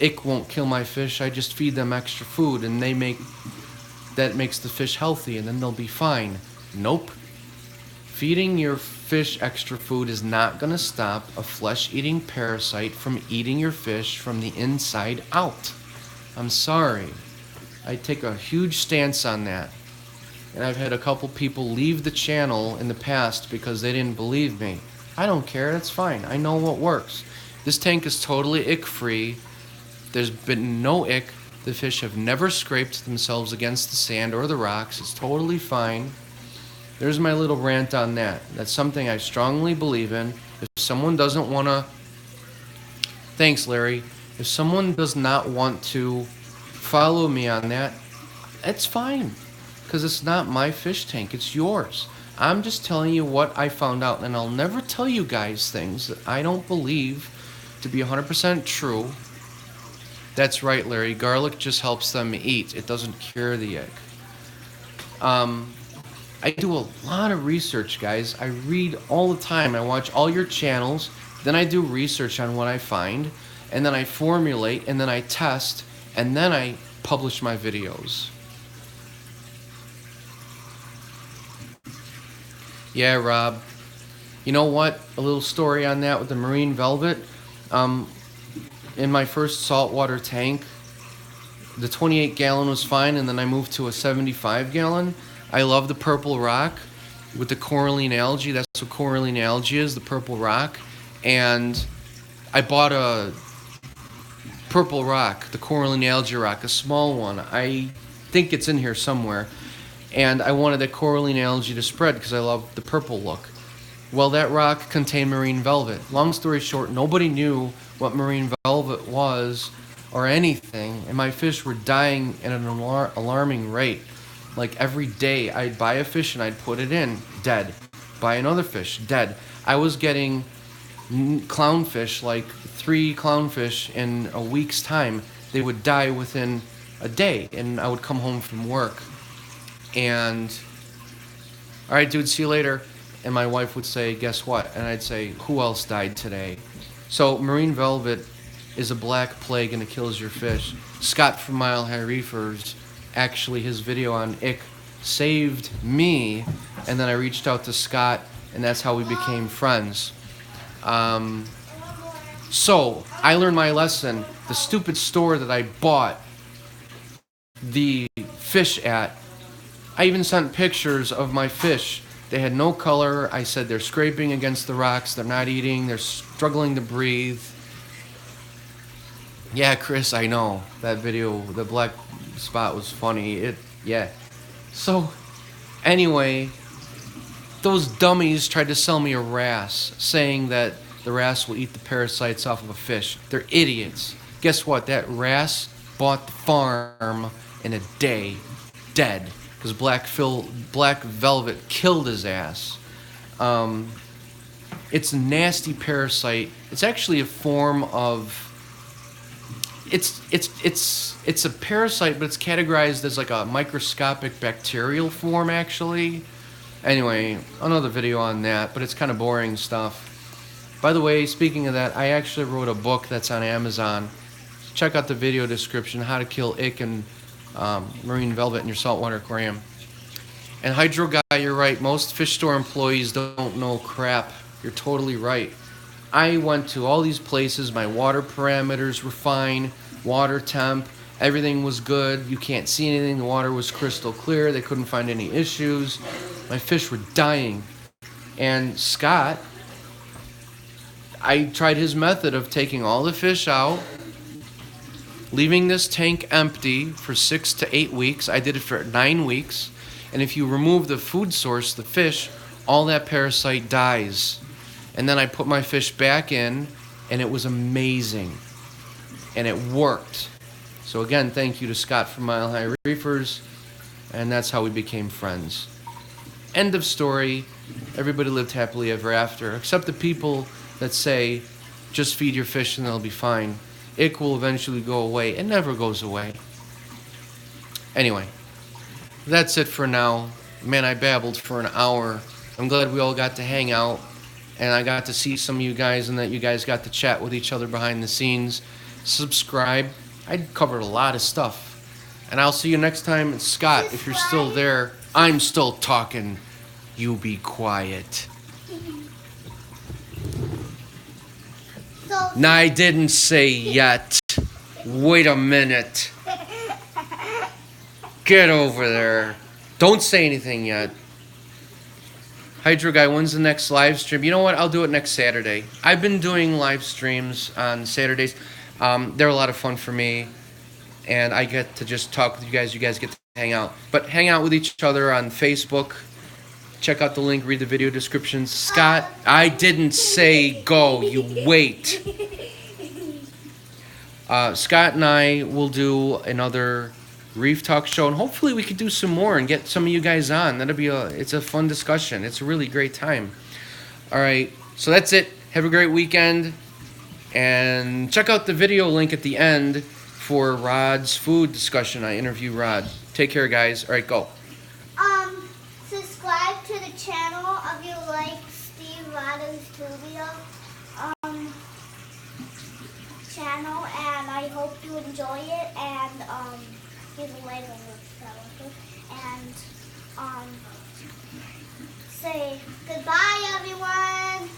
ick won't kill my fish, I just feed them extra food and that makes the fish healthy and then they'll be fine. Nope. Feeding your fish extra food is not going to stop a flesh-eating parasite from eating your fish from the inside out. I'm sorry. I take a huge stance on that. And I've had a couple people leave the channel in the past because they didn't believe me. I don't care, that's fine. I know what works. This tank is totally ick-free. There's been no ick. The fish have never scraped themselves against the sand or the rocks. It's totally fine. There's my little rant on that. That's something I strongly believe in. If someone doesn't want to... Thanks, Larry. If someone does not want to follow me on that, it's fine. Because it's not my fish tank. It's yours. I'm just telling you what I found out. And I'll never tell you guys things that I don't believe to be 100% true. That's right, Larry. Garlic just helps them eat. It doesn't cure the ick. I do a lot of research, guys. I read all the time. I watch all your channels. Then I do research on what I find. And then I formulate. And then I test. And then I publish my videos. Yeah, Rob. You know what? A little story on that with the marine velvet. In my first saltwater tank, the 28 gallon was fine, and then I moved to a 75 gallon. I love the purple rock with the coralline algae. That's what coralline algae is, the purple rock. And I bought a purple rock, the coralline algae rock, a small one. I think it's in here somewhere. And I wanted that coralline algae to spread because I love the purple look. Well, that rock contained marine velvet. Long story short, nobody knew what marine velvet was or anything, and my fish were dying at an alarming rate. Like every day, I'd buy a fish and I'd put it in, dead. Buy another fish, dead. I was getting clownfish, like 3 clownfish in a week's time. They would die within a day, and I would come home from work. And, all right, dude, see you later. And my wife would say, guess what? And I'd say, who else died today? So marine velvet is a black plague and it kills your fish. Scott from Mile High Reefers, actually his video on ick saved me. And then I reached out to Scott, and that's how we became friends. So I learned my lesson. The stupid store that I bought the fish at, I even sent pictures of my fish. They had no color. I said they're scraping against the rocks. They're not eating. They're struggling to breathe. Yeah, Chris, I know. That video, the black spot was funny. Yeah. So, anyway, those dummies tried to sell me a wrasse, saying that the wrasse will eat the parasites off of a fish. They're idiots. Guess what? That wrasse bought the farm in a day, dead. Because black velvet killed his ass. It's a nasty parasite. It's actually a form of... It's a parasite, but it's categorized as like a microscopic bacterial form, actually. Anyway, another video on that, but it's kind of boring stuff. By the way, speaking of that, I actually wrote a book that's on Amazon. Check out the video description, How to Kill Ick and marine velvet in your saltwater aquarium. And Hydro Guy, you're right. Most fish store employees don't know crap. You're totally right. I went to all these places. My water parameters were fine. Water temp, everything was good. You can't see anything. The water was crystal clear. They couldn't find any issues. My fish were dying. And Scott, I tried his method of taking all the fish out, leaving this tank empty for 6 to 8 weeks. I did it for 9 weeks. And if you remove the food source, the fish, all that parasite dies. And then I put my fish back in, and it was amazing. And it worked. So again, thank you to Scott from Mile High Reefers. And that's how we became friends. End of story. Everybody lived happily ever after, except the people that say, just feed your fish and they'll be fine. Ick will eventually go away. It never goes away. Anyway, that's it for now. Man, I babbled for an hour. I'm glad we all got to hang out, and I got to see some of you guys, and that you guys got to chat with each other behind the scenes. Subscribe. I covered a lot of stuff. And I'll see you next time. Scott, if you're still there, I'm still talking. You be quiet. No, I didn't say yet. Wait a minute. Get over there. Don't say anything yet. Hydro Guy, when's the next live stream? You know what? I'll do it next Saturday. I've been doing live streams on Saturdays. They're a lot of fun for me, and I get to just talk with you guys. You guys get to hang out. But hang out with each other on Facebook. Check out the link, read the video descriptions. Scott, I didn't say go, you wait. Scott and I will do another Reef Talk show, and hopefully we could do some more and get some of you guys on. It's a fun discussion. It's a really great time. All right, so that's it. Have a great weekend, and check out the video link at the end for Rod's food discussion. I interview Rod. Take care, guys. All right, go. Subscribe to the channel if you like Steve Rodden's studio channel, and I hope you enjoy it. And he's a Leia and say goodbye, everyone.